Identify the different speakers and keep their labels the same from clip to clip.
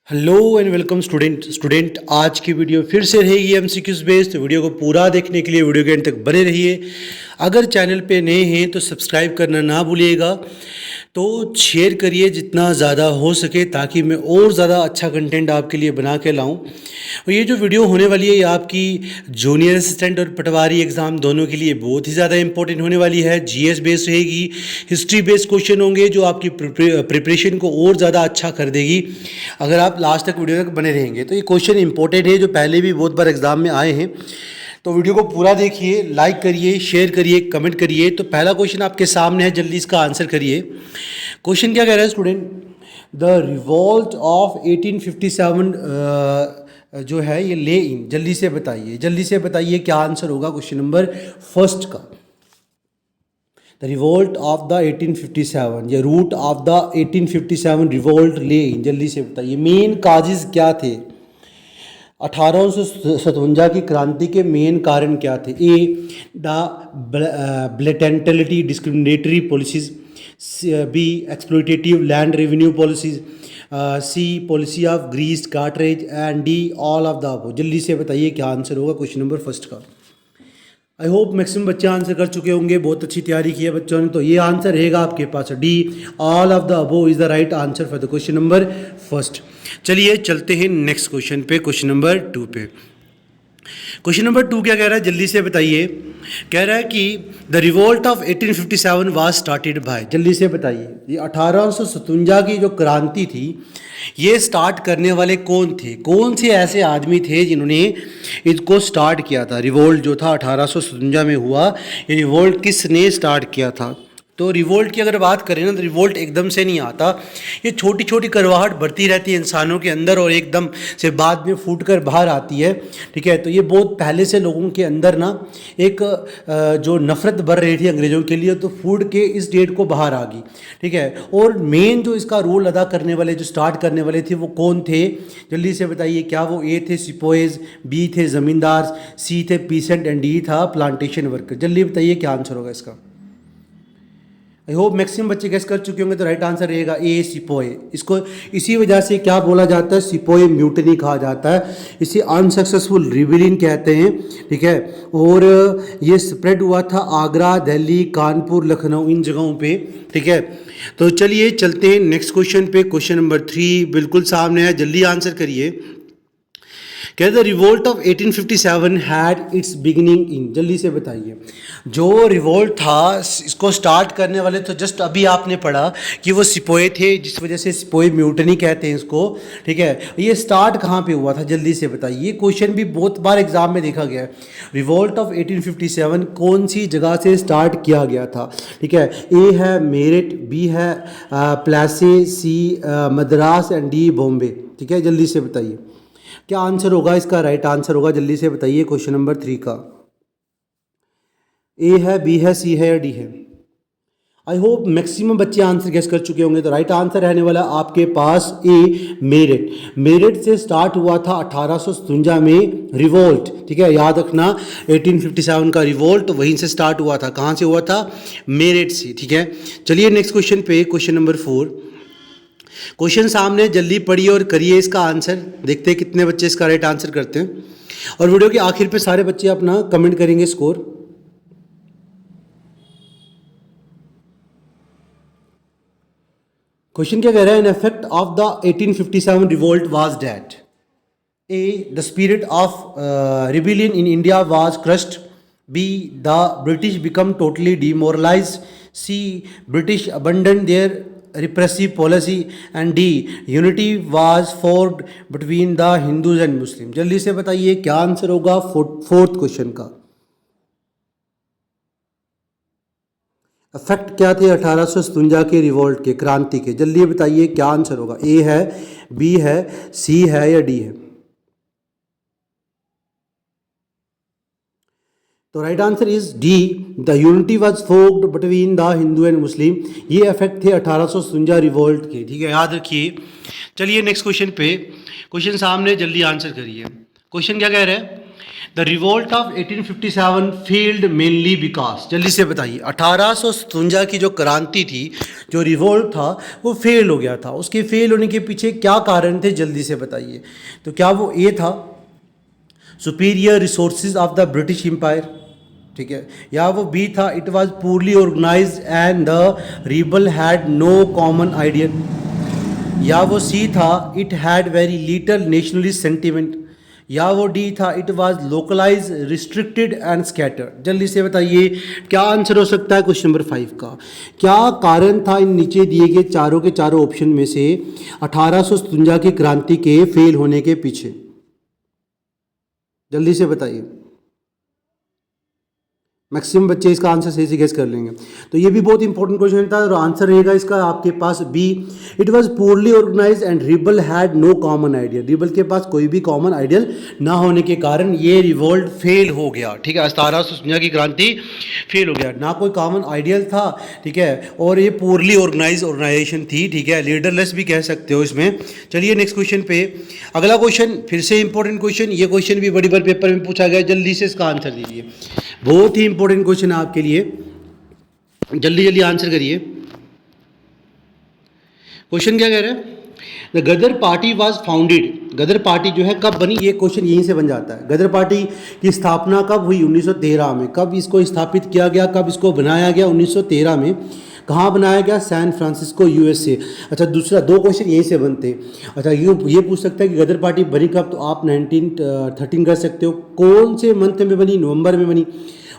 Speaker 1: Hello and welcome student आज की video फिर से रहेगी एमसीक्यूज बेस्ड। तो वीडियो को पूरा देखने के लिए वीडियो के अंत तक बने रहिए। अगर चैनल पे नए हैं तो सब्सक्राइब करना ना भूलिएगा, तो शेयर करिए जितना ज़्यादा हो सके ताकि मैं और ज़्यादा अच्छा कंटेंट आपके लिए बना के लाऊं। और ये जो वीडियो होने वाली है ये आपकी जूनियर असिस्टेंट और पटवारी एग्ज़ाम दोनों के लिए बहुत ही ज़्यादा इंपॉर्टेंट होने वाली है। जीएस बेस्ड रहेगी, हिस्ट्री बेस्ड क्वेश्चन होंगे जो आपकी प्रिपरेशन को और ज़्यादा अच्छा कर देगी अगर आप लास्ट तक वीडियो तक बने रहेंगे। तो ये क्वेश्चन इंपॉर्टेंट है जो पहले भी बहुत बार एग्जाम में आए हैं। तो वीडियो को पूरा देखिए, लाइक करिए, शेयर करिए, कमेंट करिए। तो पहला क्वेश्चन आपके सामने है, जल्दी इसका आंसर करिए। क्वेश्चन क्या कह रहा है स्टूडेंट? द रिवॉल्ट ऑफ 1857 जो है ये ले इन, जल्दी से बताइए क्या आंसर होगा क्वेश्चन नंबर फर्स्ट का। द रिवोल्ट ऑफ द 1857 या रूट ऑफ द 1857 रिवोल्ट ले इन, जल्दी से बताइए मेन काजेज क्या थे। 1857 की क्रांति के मेन कारण क्या थे? A the blatantly discriminatory policies, B exploitative land revenue policies, C policy of grease cartridge and D all of the above. जल्दी से बताइए क्या आंसर होगा क्वेश्चन नंबर फर्स्ट का। आई होप मैक्सिमम बच्चे आंसर कर चुके होंगे, बहुत अच्छी तैयारी की है बच्चों ने। तो ये आंसर रहेगा आपके पास D all of the above is the right answer for the question number first. चलिए चलते हैं नेक्स्ट क्वेश्चन पे, क्वेश्चन नंबर 2 पे। क्वेश्चन नंबर 2 क्या कह रहा है जल्दी से बताइए। कह रहा है कि the revolt of 1857 was started by, जल्दी से बताइए। ये 1857 की जो क्रांति थी ये स्टार्ट करने वाले कौन थे? कौन से ऐसे आदमी थे जिन्होंने इसको स्टार्ट किया था? रिवोल्ट जो था 1857 में हुआ, ये रिवोल्ट किसने स्टार्ट किया था? तो रिवोल्ट की अगर बात करें ना तो रिवोल्ट एकदम से नहीं आता। ये छोटी छोटी करवाहट बढ़ती रहती है इंसानों के अंदर और एकदम से बाद में फूट कर बाहर आती है। ठीक है, तो ये बहुत पहले से लोगों के अंदर ना एक जो नफ़रत बढ़ रही थी अंग्रेज़ों के लिए, तो फूट के इस डेट को बाहर आ गई। ठीक है, और मेन जो इसका रोल अदा करने वाले, जो स्टार्ट करने वाले थे वो कौन थे? जल्दी से बताइए। क्या वो ए थे सिपोइज, बी थे ज़मींदार, सी थे पीसेंट एंड डी था प्लांटेशन वर्कर? जल्दी बताइए क्या आंसर होगा इसका। आई होप मैक्सिमम बच्चे गेस कर चुके होंगे। तो राइट आंसर रहेगा ए सिपोए। इसको इसी वजह से क्या बोला जाता है? सिपोए म्यूटनी कहा जाता है, इसे अनसक्सेसफुल रिबेलियन कहते हैं। ठीक है, और ये स्प्रेड हुआ था आगरा, दिल्ली, कानपुर, लखनऊ, इन जगहों पे। ठीक है, तो चलिए चलते हैं नेक्स्ट क्वेश्चन पे। क्वेश्चन नंबर 3 बिल्कुल सामने है, जल्दी आंसर करिए। क्या the revolt of 1857 had it's beginning in, जल्दी से बताइए। जो रिवोल्ट था इसको स्टार्ट करने वाले तो जस्ट अभी आपने पढ़ा कि वो सिपोए थे, जिस वजह से सिपोए म्यूटनी कहते हैं इसको। ठीक है, ये स्टार्ट कहाँ पे हुआ था? जल्दी से बताइए। ये क्वेश्चन भी बहुत बार एग्जाम में देखा गया है। रिवोल्ट ऑफ 1857 कौन सी जगह से स्टार्ट किया गया था? ठीक है, ए है मेरठ, बी है प्लासी, सी मद्रास एंड डी बॉम्बे। ठीक है, जल्दी से बताइए क्या आंसर होगा इसका। राइट आंसर होगा, जल्दी से बताइए क्वेश्चन नंबर 3 का। ए है, बी है, सी है या डी है? आई होप मैक्सिमम बच्चे आंसर गेस कर चुके होंगे। तो राइट आंसर रहने वाला आपके पास ए मेरठ। मेरठ से स्टार्ट हुआ था 1857 में रिवोल्ट। ठीक है, याद रखना 1857 का रिवोल्ट वहीं से स्टार्ट हुआ था। कहाँ से हुआ था? मेरठ से। ठीक है, चलिए नेक्स्ट क्वेश्चन पे, क्वेश्चन नंबर 4। क्वेश्चन सामने, जल्दी पढ़िए और करिए इसका आंसर। देखते हैं कितने बच्चे इसका राइट आंसर करते हैं, और वीडियो के आखिर पे सारे बच्चे अपना कमेंट करेंगे स्कोर। क्वेश्चन क्या कह रहा है? An effect of the 1857 revolt was that A the spirit of rebellion in India was crushed, B the British become totally demoralised, C British abandon their repressive policy and D unity was formed between the Hindus and Muslims। जल्दी से बताइए क्या answer होगा fourth question का। Effect क्या थे 1857 के revolt के, क्रांति के? जल्दी बताइए क्या आंसर होगा। ए है, बी है, सी है या डी है? तो right answer is D the unity was formed between the Hindu and Muslim. ये इफेक्ट थे 1857 रिवोल्ट के। ठीक है, याद रखिए। चलिए नेक्स्ट क्वेश्चन पे, क्वेश्चन सामने, जल्दी आंसर करिए। क्वेश्चन क्या कह रहा है? The revolt of 1857 failed mainly because, जल्दी से बताइए। 1857 की जो क्रांति थी, जो रिवोल्ट था, वो फेल हो गया था। उसके फेल होने के पीछे क्या कारण थे, जल्दी से बताइए। तो क्या वो ए था, superior resources of the British empire, ठीक है, या वो बी था, it was पूरली organised and the rebel had no common ideal, या वो सी था, it had very little nationalist sentiment, या वो डी था, it was localise restricted and scattered. जल्दी से बताइए क्या आंसर हो सकता है क्वेश्चन नंबर 5 का। क्या कारण था इन नीचे दिए गए चारों के चारों ऑप्शन में से 1857 की क्रांति के फेल होने के पीछे, जल्दी से बताइए। मैक्सिमम बच्चे इसका आंसर सही से गेस कर लेंगे। तो ये भी बहुत इंपॉर्टेंट क्वेश्चन था और आंसर रहेगा इसका आपके पास B, it was पूरली organised and rebel had no common ideal. Rebel के पास कोई भी कॉमन आइडियल ना होने के कारण ये रिवोल्ट फेल हो गया, ठीक है। 1857 की क्रांति फेल हो गया, ना कोई कॉमन आइडियल था, ठीक है, और ये पूरली ऑर्गेनाइज ऑर्गेनाइजेशन थी, ठीक है, लीडरलेस भी कह सकते हो इसमें। चलिए नेक्स्ट क्वेश्चन पे। अगला क्वेश्चन फिर से इंपॉर्टेंट क्वेश्चन, ये क्वेश्चन भी बड़ी बार पेपर में पूछा गया, जल्दी से इसका आंसर दीजिए। बहुत ही इंपॉर्टेंट क्वेश्चन है आपके लिए, जल्दी जल्दी आंसर करिए। क्वेश्चन क्या कह रहा है, the Ghadar party was founded, Ghadar party जो है कब बनी, ये क्वेश्चन यहीं से बन जाता है। गदर पार्टी की स्थापना कब हुई, 1913 में। कब इसको स्थापित किया गया, कब इसको बनाया गया, 1913 में। कहाँ बनाया गया, सैन फ्रांसिस्को, यूएसए। अच्छा, दूसरा दो क्वेश्चन यहीं से बनते हैं। अच्छा, ये पूछ सकता है कि गदर पार्टी बनी कब, तो आप 1913 कर सकते हो। कौन से मंथ में बनी, नवंबर में बनी।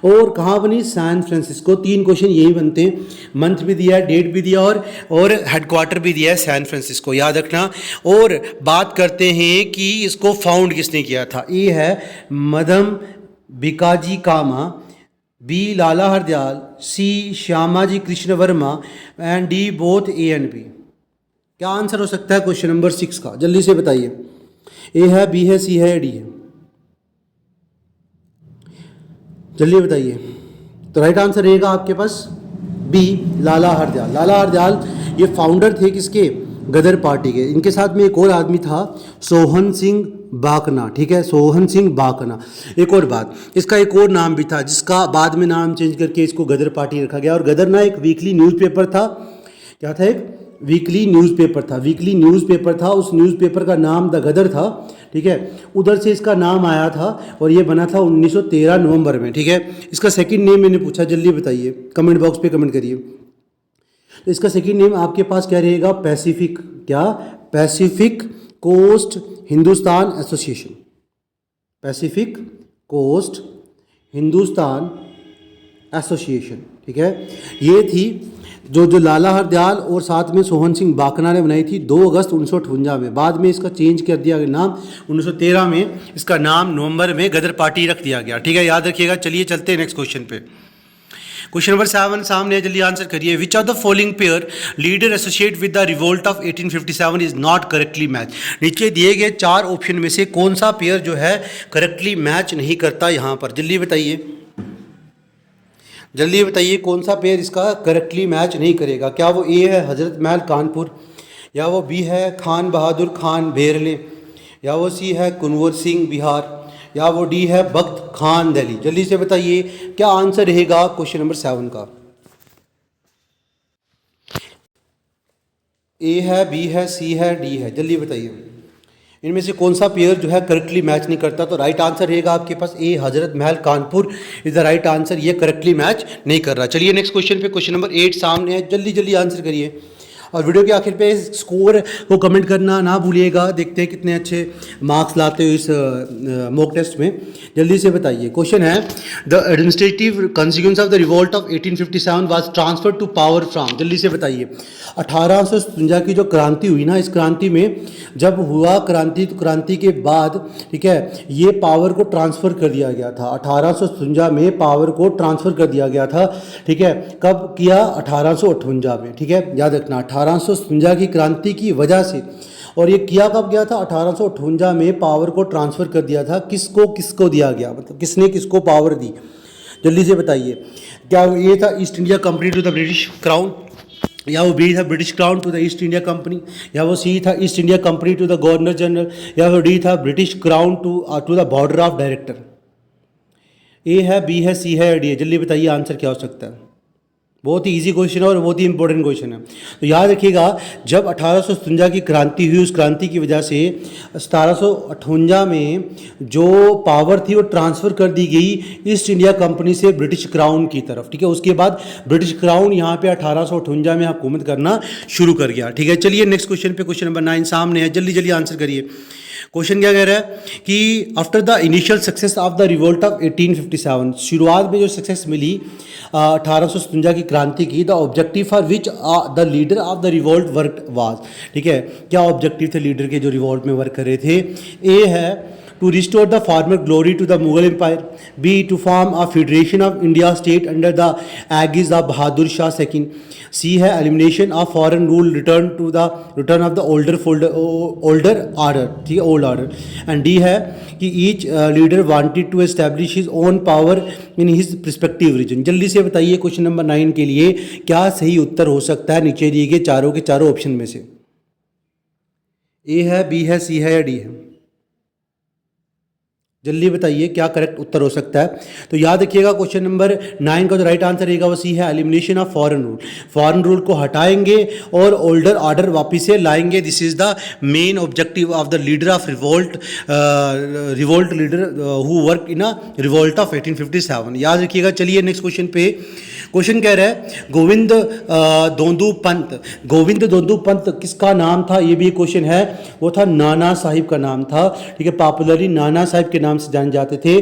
Speaker 1: और कहाँ बनी, सैन फ्रांसिस्को। तीन क्वेश्चन यही बनते हैं, मंथ भी दिया है, डेट भी दिया और हेडक्वार्टर भी दिया है सैन फ्रांसिस्को, याद रखना। और बात करते हैं कि इसको फाउंड किसने किया था। ए है madam Bhikaji Cama, B Lala Hardayal, C Shyamaji Krishna Varma and D both A and B. क्या आंसर हो सकता है क्वेश्चन नंबर 6 का, जल्दी से बताइए। ए है, बी है, सी है, डी है, जल्दी बताइए। तो राइट आंसर रहेगा आपके पास बी, लाला हरदयाल। लाला हरदयाल ये फाउंडर थे किसके, गदर पार्टी के। इनके साथ में एक और आदमी था, सोहन सिंह बाकना, ठीक है, सोहन सिंह बाकना। एक और बात, इसका एक और नाम भी था जिसका बाद में नाम चेंज करके इसको गदर पार्टी रखा गया। और गदर ना एक वीकली न्यूज़पेपर था, क्या था, एक वीकली न्यूज़पेपर था, वीकली न्यूज़पेपर था। उस न्यूज़पेपर का नाम द गदर था, ठीक है, उधर से इसका नाम आया था और ये बना था 1913 नवंबर में, ठीक है। इसका सेकंड नेम मैंने पूछा, जल्दी बताइए, कमेंट बॉक्स पे कमेंट करिए। तो इसका सेकंड नेम आपके पास क्या रहेगा, पैसिफिक, क्या, Pacific Coast Hindustan Association, Pacific Coast Hindustan Association, ठीक है। ये थी जो लाला हरदयाल और साथ में सोहन सिंह बाकना ने बनाई थी 2 अगस्त 1958 में। बाद में इसका चेंज कर दिया गया नाम, 1913 में इसका नाम नवंबर में गदर पार्टी रख दिया गया, ठीक है, याद रखिएगा। चलिए चलते हैं नेक्स्ट क्वेश्चन पे। क्वेश्चन नंबर 7 सामने है, जल्दी आंसर करिए। विच of the following pair leader associate with the revolt of 1857 is not correctly match. नीचे दिए गए 4 ऑप्शन में से कौन सा पेयर जो है करेक्टली मैच नहीं करता यहाँ पर, जल्दी बताइए, जल्दी बताइए कौन सा पेयर इसका करेक्टली मैच नहीं करेगा। क्या वो ए है हजरत महल कानपुर, या वो बी है खान बहादुर खान बेरले, या वो सी है कुंवर सिंह बिहार, या वो डी है बख्त खान दिल्ली। जल्दी से बताइए क्या आंसर रहेगा क्वेश्चन नंबर 7 का। ए है, बी है, सी है, डी है, जल्दी बताइए इनमें से कौन सा पेयर जो है करेक्टली मैच नहीं करता। तो राइट आंसर रहेगा आपके पास ए, Hazrat Mahal Kanpur is the right answer. ये करेक्टली मैच नहीं कर रहा। चलिए नेक्स्ट क्वेश्चन पे, क्वेश्चन नंबर 8 सामने है, जल्दी जल्दी आंसर करिए और वीडियो के आखिर पे स्कोर को कमेंट करना ना भूलिएगा। देखते हैं कितने अच्छे मार्क्स लाते हो इस मॉक टेस्ट में। जल्दी से बताइए। क्वेश्चन है, the administrative consequence of the revolt of 1857 was transfer to power from. जल्दी से बताइए 1857 की जो क्रांति हुई ना, इस क्रांति में जब हुआ क्रांति तो क्रांति के बाद, ठीक है, ये पावर को ट्रांसफ़र कर दिया गया था। 1857 में पावर को ट्रांसफ़र कर दिया गया था, ठीक है। कब किया, 1858 में, ठीक है, याद रखना 1857 की क्रांति की वजह से। और ये किया कब गया था, 1858 में पावर को ट्रांसफ़र कर दिया था। किसको किसको दिया गया, मतलब किसने किसको पावर दी, जल्दी से बताइए। क्या ये था East India Company to the British crown, या वो बी था British crown to the East India Company, या वो सी था East India Company to the governor general, या वो डी था British crown to the board of director. A है, बी है, सी है या डी है? जल्दी बताइए आंसर क्या हो सकता है। बहुत ही इजी क्वेश्चन है और बहुत ही इंपॉर्टेंट क्वेश्चन है। तो याद रखिएगा, जब 1857 की क्रांति हुई, उस क्रांति की वजह से 1758 में जो पावर थी वो ट्रांसफ़र कर दी गई ईस्ट इंडिया कंपनी से ब्रिटिश क्राउन की तरफ। ठीक है, उसके बाद ब्रिटिश क्राउन यहाँ पे 1858 में हुकूमत करना शुरू कर गया। ठीक है, चलिए नेक्स्ट क्वेश्चन पे, क्वेश्चन नंबर 9 सामने है, जल्दी जल्दी आंसर करिए। क्वेश्चन क्या कह रहा है कि after the initial success of the revolt of 1857, शुरुआत में जो सक्सेस मिली 1857 की क्रांति की, the objective for which the leader of the revolt work was. ठीक है, क्या ऑब्जेक्टिव थे लीडर के जो रिवोल्ट में वर्क कर रहे थे? ए है to restore the former glory to the Mughal empire, B to form a federation of India state under the aegis of Bahadur Shah second, C है elimination of foreign rule, return of the older order, ठीक है, old order, and D है कि each leader wanted to establish his own power in his respective region. जल्दी से बताइए question number 9 के लिए क्या सही उत्तर हो सकता है नीचे दिए गए चारों के चारों ऑप्शन में से? ए है, बी है, सी है या डी है? जल्दी बताइए क्या करेक्ट उत्तर हो सकता है। तो याद रखिएगा क्वेश्चन नंबर 9 का जो राइट आंसर रहेगा वो सी है, elimination of foreign rule. Foreign rule को हटाएंगे और ओल्डर ऑर्डर वापिस से लाएंगे। This is the main objective of the leader of revolt leader who work in a revolt of 1857। याद रखिएगा। चलिए नेक्स्ट क्वेश्चन पे, क्वेश्चन कह रहा है गोविंद दोंदू पंत। गोविंद दोंदू पंत किसका नाम था? ये भी एक क्वेश्चन है। वो था नाना साहिब का नाम था। ठीक है, पॉपुलरली नाना साहिब के नाम से जाने जाते थे।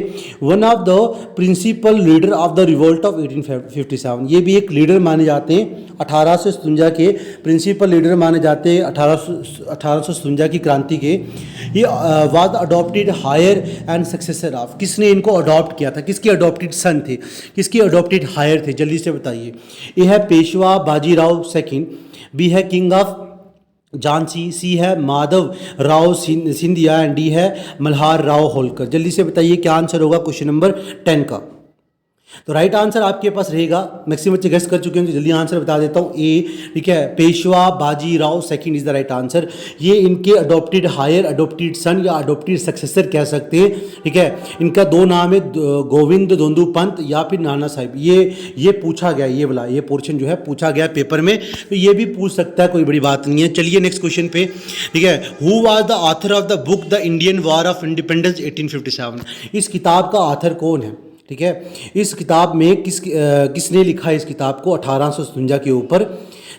Speaker 1: One of the principal leader of the revolt of 1857। ये भी एक लीडर माने जाते हैं 1857 के, प्रिंसिपल लीडर माने जाते हैं 1857 की क्रांति के। ये was adopted heir and successor of, किसने इनको अडॉप्ट किया था? किसके अडॉप्टेड सन थे? किसके अडॉप्टेड हायर थे? जल्दी से बताइए। ए है पेशवा बाजीराव सेकंड, बी है किंग ऑफ झांसी, सी है माधव राव सिंधिया एंड डी है मल्हार राव होलकर। जल्दी से बताइए क्या आंसर होगा क्वेश्चन नंबर 10 का। तो राइट आंसर आपके पास रहेगा, मैक्सिमम बच्चे गेस कर चुके हैं तो जल्दी आंसर बता देता हूँ। ए, ठीक है, Peshwa Bajirao second is the right answer. ये इनके अडॉप्टेड हायर, अडॉप्टेड सन या अडॉप्टेड सक्सेसर कह सकते हैं। ठीक है, इनका दो नाम है, गोविंद दोंदू पंत या फिर नाना साहिब। ये पूछा गया, ये वाला ये पोर्शन जो है पूछा गया पेपर में, तो ये भी पूछ सकता है, कोई बड़ी बात नहीं है। चलिए नेक्स्ट क्वेश्चन पे। ठीक है, who was the author of the book the Indian war of independence 1857? इस किताब का ऑथर कौन है? ठीक है, इस किताब में किसने लिखा है इस किताब को 1857 के ऊपर?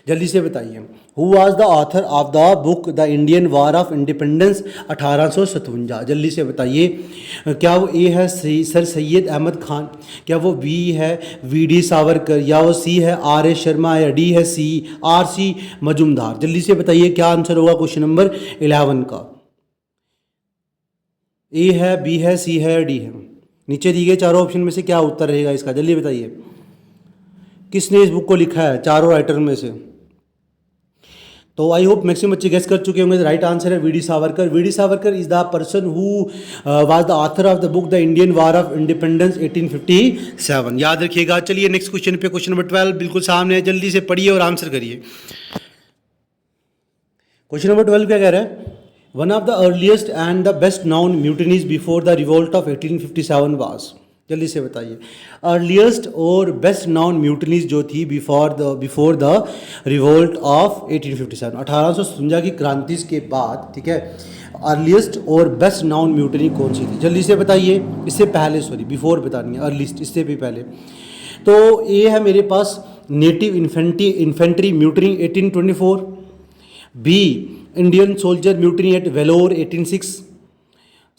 Speaker 1: जल्दी से बताइए। Who was the author of the book the Indian war of independence 1857? जल्दी से बताइए। क्या वो ए है सर सैयद अहमद खान, क्या वो बी है वी.डी. सावरकर, या वो सी है R.A. शर्मा, या डी है R.C. मजूमदार? जल्दी से बताइए क्या आंसर होगा क्वेश्चन नंबर 11 का। ए है, बी है, सी है या डी है? नीचे दिए गए चारों ऑप्शन में से क्या उत्तर रहेगा इसका? जल्दी बताइए किसने इस बुक को लिखा है चारों राइटर में से? तो आई होप मैक्सिमम बच्चे गेस कर चुके होंगे। राइट आंसर है VD. Savarkar. VD. Savarkar is the person who was the author of the book the Indian war of independence 1857। याद रखिएगा। चलिए नेक्स्ट क्वेश्चन पे, क्वेश्चन नंबर 12 बिल्कुल सामने है, जल्दी से पढ़िए और आंसर करिए। क्वेश्चन नंबर 12 क्या कह रहा है? One of the earliest and the best known mutinies before the revolt of 1857 was. जल्दी से बताइए। अर्लीस्ट और बेस्ट नाउन म्यूटनीज जो थी बिफोर द रिवोल्ट ऑफ 1857, 1857 की क्रांति के बाद। ठीक है, अर्लीस्ट और बेस्ट नाउन म्यूटनी कौन सी थी? जल्दी से बताइए। इससे पहले, सॉरी बिफोर बतानी है, अर्लीस्ट इससे भी पहले। तो ये है मेरे पास native infantry mutiny 1824, B Indian soldier mutiny at Vellore 1806,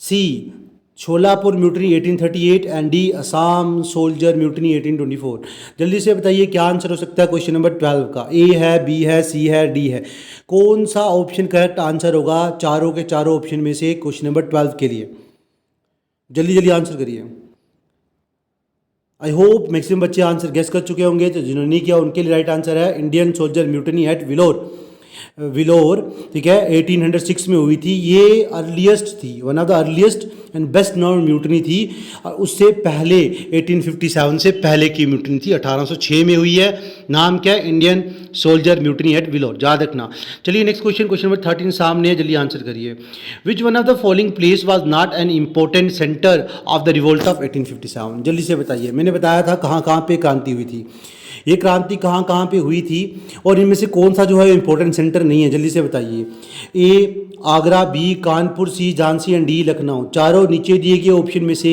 Speaker 1: C Sholapur mutiny 1838 and D Assam soldier mutiny 1824। जल्दी से बताइए क्या आंसर हो सकता है क्वेश्चन नंबर 12 का। ए है, बी है, सी है, डी है? कौन सा ऑप्शन करेक्ट आंसर होगा चारों के चारों ऑप्शन में से क्वेश्चन नंबर 12 के लिए? जल्दी जल्दी आंसर करिए। आई होप मैक्सिमम बच्चे आंसर गेस कर चुके होंगे, तो जिन्होंने नहीं किया उनके लिए राइट आंसर है Indian soldier mutiny at Vellore Vellore, ठीक है, 1806 में हुई थी। ये अर्लीस्ट थी, one of the earliest and best known mutiny थी। और उससे पहले 1857 से पहले की म्यूटनी थी, 1806 में हुई है। नाम क्या है? इंडियन सोल्जर म्यूटनी एट विलोर, याद रखना। चलिए नेक्स्ट क्वेश्चन, क्वेश्चन नंबर 13 सामने है, जल्दी आंसर करिए। Which one of the following place was not an important centre of the revolt of 1857? जल्दी से बताइए। मैंने बताया था कहाँ कहाँ पे क्रांति हुई थी, ये क्रांति कहाँ कहाँ पे हुई थी, और इनमें से कौन सा जो है इंपॉर्टेंट सेंटर नहीं है, जल्दी से बताइए। A Agra, B Kanpur, C Jhansi and D Lucknow. चारों नीचे दिए गए ऑप्शन में से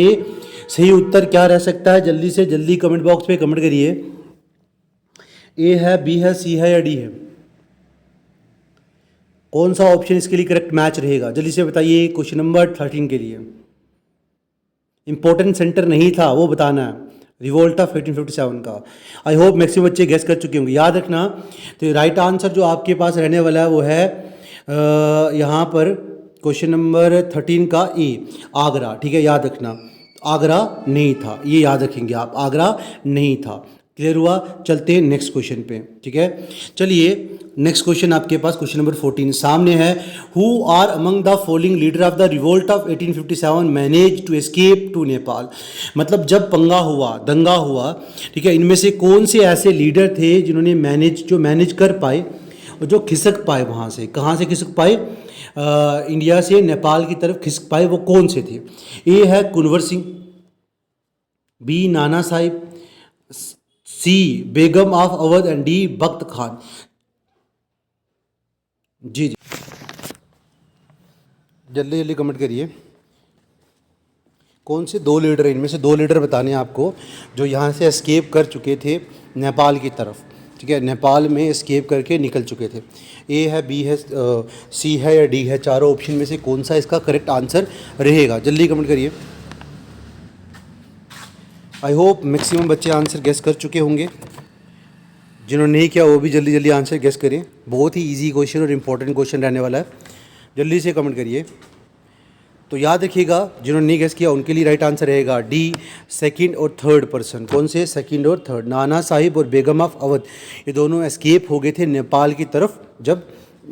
Speaker 1: सही उत्तर क्या रह सकता है? जल्दी से जल्दी कमेंट बॉक्स पे कमेंट करिए। ए है, बी है, सी है या डी है? कौन सा ऑप्शन इसके लिए करेक्ट मैच रहेगा? जल्दी से बताइए। क्वेश्चन नंबर 13 के लिए इंपॉर्टेंट सेंटर नहीं था, वो बताना है रिवोल्ट ऑफ 1857 का। आई होप मैक्सिमम बच्चे गेस कर चुके होंगे। याद रखना, तो राइट आंसर जो आपके पास रहने वाला है वो है यहाँ पर क्वेश्चन नंबर 13 का ए, आगरा। ठीक है, याद रखना, आगरा नहीं था, ये याद रखेंगे आप, आगरा नहीं था। क्लियर हुआ? चलते हैं नेक्स्ट क्वेश्चन पे। ठीक है, चलिए नेक्स्ट क्वेश्चन आपके पास क्वेश्चन नंबर 14 सामने है। Who are among the following leader of the revolt of 1857 manage to escape to Nepal? मतलब जब पंगा हुआ, दंगा हुआ, ठीक है, इनमें से कौन से ऐसे लीडर थे जिन्होंने मैनेज कर पाए और जो खिसक पाए वहाँ से? कहाँ से खिसक पाए? इंडिया से नेपाल की तरफ खिसक पाए, वो कौन से थे? ए है Kunwar Singh, B Nana Sahib, C Begum of Awadh and D बख्त खान। जी जी, जल्दी जल्दी कमेंट करिए। कौन से दो लीडर, इनमें से दो लीडर बताने हैं आपको जो यहाँ से एस्केप कर चुके थे नेपाल की तरफ। ठीक है, नेपाल में एस्केप करके निकल चुके थे। ए है, बी है, सी है या डी है? चारों ऑप्शन में से कौन सा इसका करेक्ट आंसर रहेगा? जल्दी कमेंट करिए। आई होप मैक्सिमम बच्चे आंसर गेस कर चुके होंगे। जिन्होंने नहीं किया वो भी जल्दी जल्दी आंसर गेस करें। बहुत ही इजी क्वेश्चन और इम्पोर्टेंट क्वेश्चन रहने वाला है, जल्दी से कमेंट करिए। तो याद रखिएगा, जिन्होंने नहीं गेस किया उनके लिए राइट आंसर रहेगा डी, सेकंड और थर्ड पर्सन। कौन से सेकंड और थर्ड? नाना साहिब और बेगम ऑफ अवध, ये दोनों एस्केप हो गए थे नेपाल की तरफ जब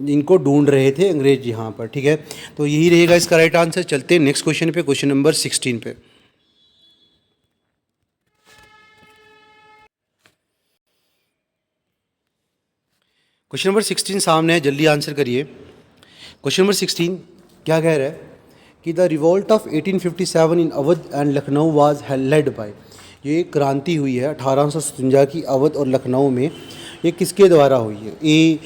Speaker 1: इनको ढूंढ रहे थे अंग्रेज यहाँ पर। ठीक है, तो यही रहेगा इसका राइट आंसर। चलते हैं नेक्स्ट क्वेश्चन पे, क्वेश्चन नंबर 16 पे। क्वेश्चन नंबर 16 सामने है, जल्दी आंसर करिए। क्वेश्चन नंबर 16 क्या कह रहा है कि the revolt of 1857 in Awadh and Lucknow was led by, ये क्रांति हुई है 1857 की अवध और लखनऊ में, ये किसके द्वारा हुई है? ए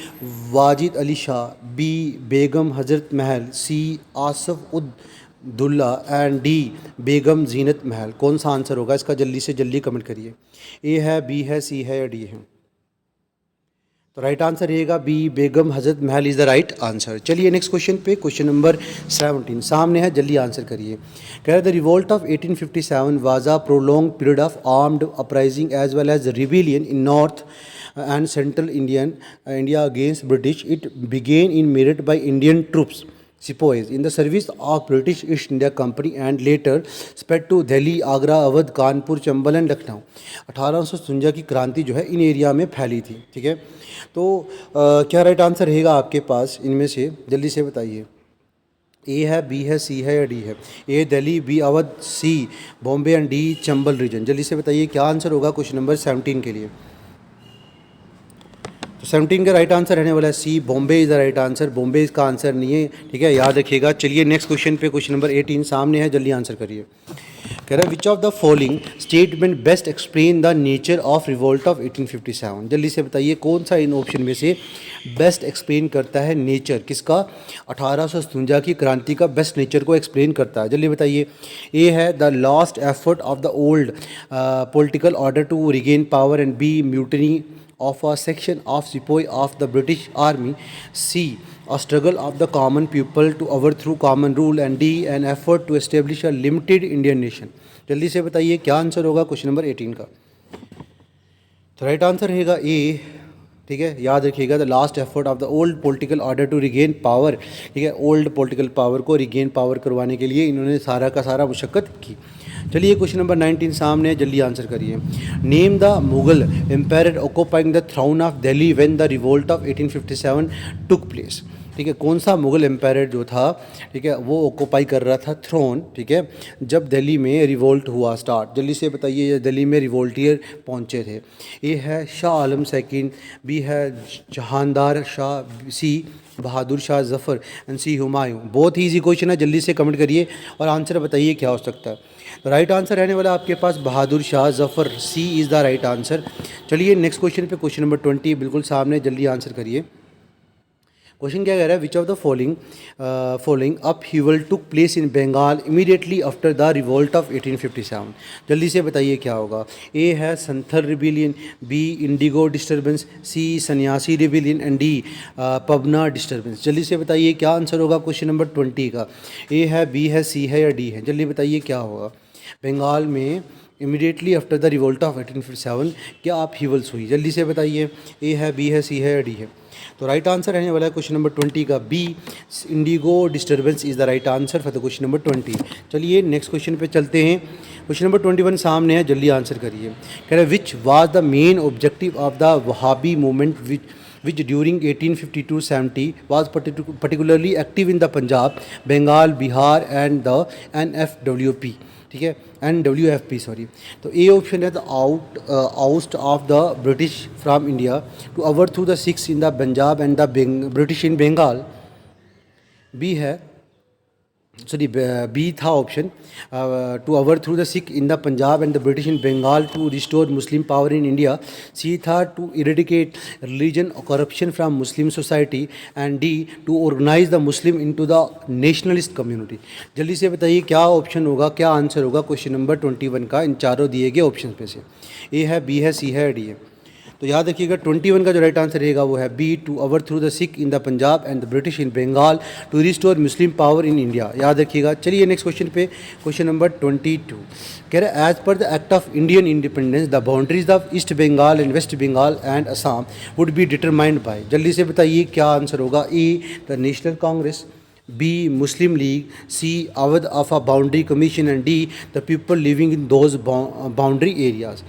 Speaker 1: Wajid Ali Shah, B Begum Hazrat Mahal, C Asaf ud Dulla and D बेगम जीनत महल। कौन सा आंसर होगा इसका? जल्दी से जल्दी कमेंट करिए। ए है, बी है, सी है या डी है? तो राइट आंसर रहेगा B, Begum Hazrat Mahal is the right answer. चलिए नेक्स्ट क्वेश्चन पे, क्वेश्चन नंबर 17 सामने है, जल्दी आंसर करिए। कह रहे the revolt of 1857 was a prolong period of armed uprising as well as rebellion in north and central India against British. It began in Meerut by Indian troops, sepoys in the service of British East India Company and later spread to Delhi, Agra, Awadh, Kanpur, Chambal and Lucknow. 1857 की क्रांति जो है इन area में फैली थी। ठीक है, तो क्या राइट आंसर रहेगा आपके पास इनमें से? जल्दी से बताइए। ए है, बी है, सी है या डी है? A Delhi, B Awadh, C Bombay and D Chambal region. जल्दी से बताइए क्या आंसर होगा क्वेश्चन नंबर 17 के लिए। तो 17 का राइट आंसर रहने वाला है C, Bombay is the right answer. Bombay इसका आंसर नहीं है, ठीक है, याद रखिएगा। चलिए नेक्स्ट क्वेश्चन पे, क्वेश्चन नंबर 18 सामने है, जल्दी आंसर करिए। कह रहा है which of the following statement best explain the nature of revolt of 1857? जल्दी से बताइए कौन सा इन ऑप्शन में से बेस्ट एक्सप्लेन करता है नेचर किसका? 1857 की क्रांति का बेस्ट नेचर को एक्सप्लेन करता है। जल्दी बताइए। ए है the last effort of the old political order to regain power and B mutiny of a section of sepoy of the British Army, C a struggle of the common people to overthrow common rule and D an effort to establish a limited Indian nation। जल्दी से बताइए क्या answer होगा question number 18 का? तो right answer रहेगा ए, ठीक है, याद रखिएगा the last effort of the old political order to regain power. ठीक है, ओल्ड पॉलिटिकल पावर को रिगेन पावर करवाने के लिए इन्होंने सारा का सारा मुशक्कत की। चलिए क्वेश्चन नंबर 19 सामने है, जल्दी आंसर करिए। Name the Mughal empire occupying the throne of Delhi when the revolt of 1857 took place. ठीक है, कौन सा मुगल एम्पायर जो था, ठीक है, वो ऑक्यूपाई कर रहा था थ्रोन, ठीक है, जब दिल्ली में रिवोल्ट हुआ स्टार्ट। जल्दी से बताइए, दिल्ली में रिवोल्टियर पहुंचे थे। ए है शाह आलम सेकंड, बी है जहानदार शाह, सी बहादुर शाह जफ़र एंड सी हुमायूं। बहुत ही ईजी क्वेश्चन है, जल्दी से कमेंट करिए और आंसर बताइए क्या हो सकता है। तो राइट आंसर रहने वाला आपके पास बहादुर शाह जफ़र, सी इज़ द राइट आंसर। चलिए नेक्स्ट क्वेश्चन पे, क्वेश्चन नंबर 20 बिल्कुल सामने, जल्दी आंसर करिए। क्वेश्चन क्या कह रहा है, which of the following upheaval took place in Bengal immediately after the revolt of 1857। जल्दी से बताइए क्या होगा। ए है Santhal rebellion, B indigo disturbance, C Sanyasi rebellion and D Pabna disturbance. जल्दी से बताइए क्या आंसर होगा क्वेश्चन नंबर 20 का। ए है, बी है, सी है या डी है। जल्दी बताइए क्या होगा। बंगाल में immediately after the revolt of 1857 क्या अपहीवल्स हुई। जल्दी से बताइए, ए है, बी है, सी है या डी है। तो राइट आंसर रहने वाला है क्वेश्चन नंबर 20 का B, indigo disturbance is the right answer for the question number 20। चलिए नेक्स्ट क्वेश्चन पे चलते हैं। क्वेश्चन नंबर 21 सामने है, जल्दी आंसर करिए। कह रहे हैं which was the main objective of the Wahhabi movement which during 1852-70 was particularly active in the Punjab, Bengal, Bihar and the NFWP। ठीक है, NWFP सॉरी। तो ए ऑप्शन है the ouster of the British from India to overthrow the Sikhs in the Punjab and the British in Bengal. B है, sorry B था option, to overthrow the Sikh in the Punjab and the British in Bengal to restore Muslim power in India. C था to eradicate religion corruption from Muslim society and D to organise the Muslim into the nationalist community. जल्दी से बताइए क्या option होगा, क्या answer होगा question number 21 का इन चारों दिए गए ऑप्शन पे से। ए है, बी है, सी है, डी है। तो याद रखिएगा 21 का जो राइट आंसर रहेगा वो है B, to overthrow the Sikh in the Punjab and the British in Bengal to restore Muslim power in India. याद रखिएगा। चलिए नेक्स्ट क्वेश्चन पे, क्वेश्चन नंबर 22 कह रहे हैं as per the act of Indian independence the boundaries of East Bengal and West Bengal and Assam would be determined by. जल्दी से बताइए क्या आंसर होगा। A the National Congress, B Muslim League, C Awadh of a boundary commission and D the people living in those boundary areas.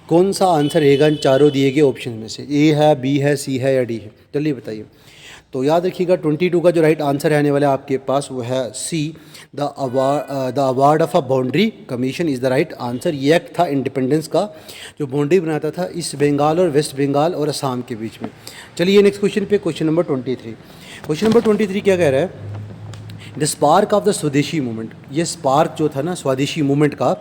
Speaker 1: कौन सा answer रहेगा इन चारों दिए गए ऑप्शन में से। ए है, बी है, सी है या डी है। जल्दी बताइए। तो याद रखिएगा 22 का जो राइट आंसर रहने वाला है आपके पास वो है C, the award of a boundary commission is the right answer. ये एक्ट था इंडिपेंडेंस का जो बाउंड्री बनाता था ईस्ट बंगाल और वेस्ट बंगाल और असम के बीच में। चलिए नेक्स्ट क्वेश्चन पे, क्वेश्चन नंबर 23। क्वेश्चन नंबर 23 क्या कह रहा है, the spark of the Swadeshi movement. ये स्पार्क जो था ना स्वदेशी मूवमेंट का,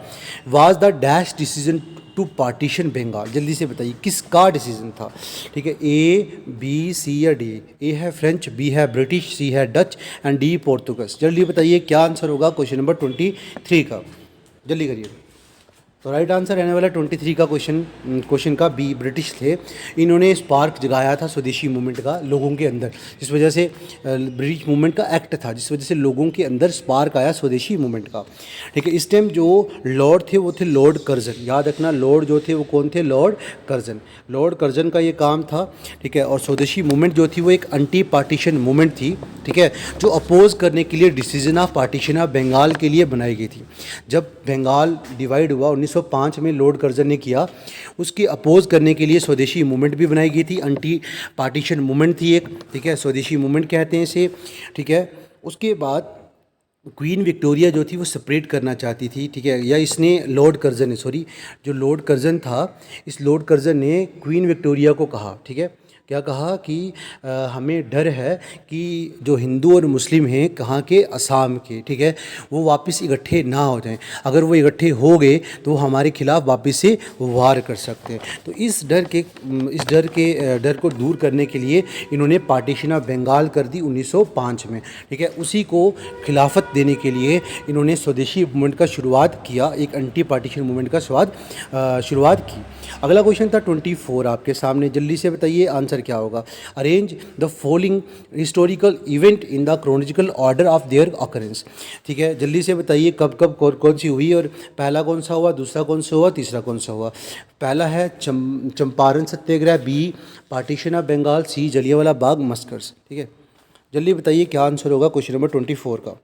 Speaker 1: was the dash decision to partition Bengal. जल्दी से बताइए किसका डिसीजन था। ठीक है, ए, बी, सी या डी। ए है फ्रेंच, बी है ब्रिटिश, सी है डच एंड डी पोर्तुगस। जल्दी बताइए क्या आंसर होगा क्वेश्चन नंबर 23 का। जल्दी करिए। तो राइट आंसर रहने वाला 23 का क्वेश्चन का बी, ब्रिटिश थे। इन्होंने स्पार्क जगाया था स्वदेशी मूवमेंट का लोगों के अंदर, जिस वजह से ब्रिटिश मूवमेंट का एक्ट था जिस वजह से लोगों के अंदर स्पार्क आया स्वदेशी मूवमेंट का। ठीक है, इस टाइम जो लॉर्ड थे वो थे लॉर्ड कर्जन। याद रखना, लॉर्ड जो थे वो कौन थे, लॉर्ड कर्जन। लॉर्ड कर्जन का ये काम था। ठीक है, और स्वदेशी मूवमेंट जो थी वो एक एंटी पार्टीशन मूवमेंट थी। ठीक है, जो अपोज करने के लिए decision of partition of Bengal के लिए बनाई गई थी। जब बंगाल डिवाइड हुआ 1905 में लॉर्ड कर्जन ने किया, उसकी अपोज करने के लिए स्वदेशी मूवमेंट भी बनाई गई थी। एंटी पार्टीशन मूवमेंट थी एक। ठीक है, स्वदेशी मूवमेंट कहते हैं इसे। ठीक है, उसके बाद क्वीन विक्टोरिया जो थी वो सेपरेट करना चाहती थी। ठीक है, या इसने लॉर्ड कर्जन ने, सॉरी, जो लॉर्ड कर्जन था, इस लॉर्ड कर्जन ने क्वीन विक्टोरिया को कहा, ठीक है, क्या कहा कि हमें डर है कि जो हिंदू और मुस्लिम हैं कहाँ के, असम के, ठीक है, वो वापस इकट्ठे ना हो जाएं। अगर वो इकट्ठे हो गए तो वो हमारे खिलाफ वापस से वार कर सकते हैं। तो इस डर को दूर करने के लिए इन्होंने पार्टीशन ऑफ बंगाल कर दी 1905 में। ठीक है, उसी को खिलाफत देने के लिए इन्होंने स्वदेशी मूवमेंट का शुरुआत किया, एक एंटी पार्टीशन मूवमेंट का शुरुआत की। अगला क्वेश्चन था 24 आपके सामने। जल्दी से बताइए आंसर क्या होगा। Arrange the following historical event in the chronological order of their occurrence. ठीक है, जल्दी से बताइए कब कब कौन सी हुई और पहला कौन सा हुआ, दूसरा कौन सा हुआ, तीसरा कौन सा हुआ। पहला है चंपारण सत्याग्रह, बी पार्टीशन ऑफ बंगाल, सी जलियांवाला बाग मस्कर्स। ठीक है, जल्दी बताइए क्या आंसर होगा क्वेश्चन नंबर 24 का।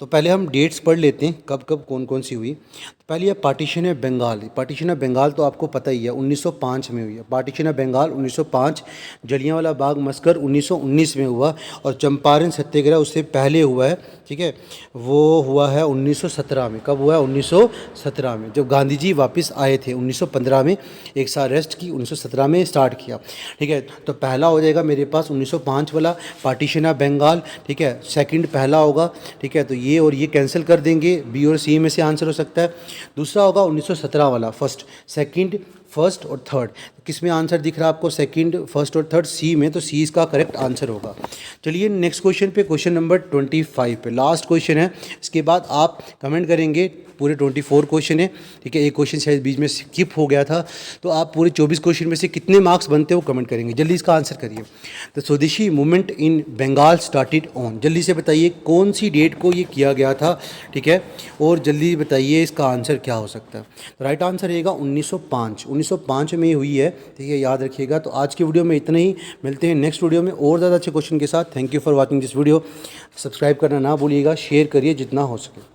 Speaker 1: तो पहले हम डेट्स पढ़ लेते हैं कब कब कौन कौन सी हुई। तो पहले है partition of Bengal. Partition of Bengal तो आपको पता ही है 1905 में हुई है। Partition of Bengal 1905, Jallianwala Bagh massacre 1919 में हुआ, और चंपारण सत्याग्रह उससे पहले हुआ है, ठीक है, वो हुआ है 1917 में। कब हुआ है? 1917 में, जब गांधी जी वापस आए थे 1915 में, एक साल रेस्ट की, 1917 में स्टार्ट किया, ठीक है। तो पहला हो जाएगा मेरे पास 1905 वाला पार्टीशन ऑफ बंगाल, ठीक है। सेकंड पहला होगा, ठीक है, तो ये और ये कैंसिल कर देंगे, बी और सी में से आंसर हो सकता है। दूसरा होगा 1917 वाला, फर्स्ट, सेकंड, फर्स्ट और थर्ड। किस में आंसर दिख रहा है आपको? सेकंड, फर्स्ट और थर्ड, सी में, तो सी इसका करेक्ट आंसर होगा। चलिए नेक्स्ट क्वेश्चन पे, क्वेश्चन नंबर 25 पे, लास्ट क्वेश्चन है। इसके बाद आप कमेंट करेंगे, पूरे 24 क्वेश्चन है, ठीक है। एक क्वेश्चन शायद बीच में स्किप हो गया था, तो आप पूरे 24 क्वेश्चन में से कितने मार्क्स बनते हो कमेंट करेंगे। जल्दी इसका आंसर करिए। The Swadeshi movement in Bengal started on, जल्दी से बताइए कौन सी डेट को ये किया गया था, ठीक है, और जल्दी बताइए इसका आंसर क्या हो सकता है। तो राइट आंसर रहेगा 1905 में हुई है, ठीक है, याद रखिएगा। तो आज की वीडियो में इतना ही, मिलते हैं नेक्स्ट वीडियो में और ज़्यादा अच्छे क्वेश्चन के साथ। Thank you for watching this video. Subscribe करना ना भूलिएगा, शेयर करिए जितना हो सके।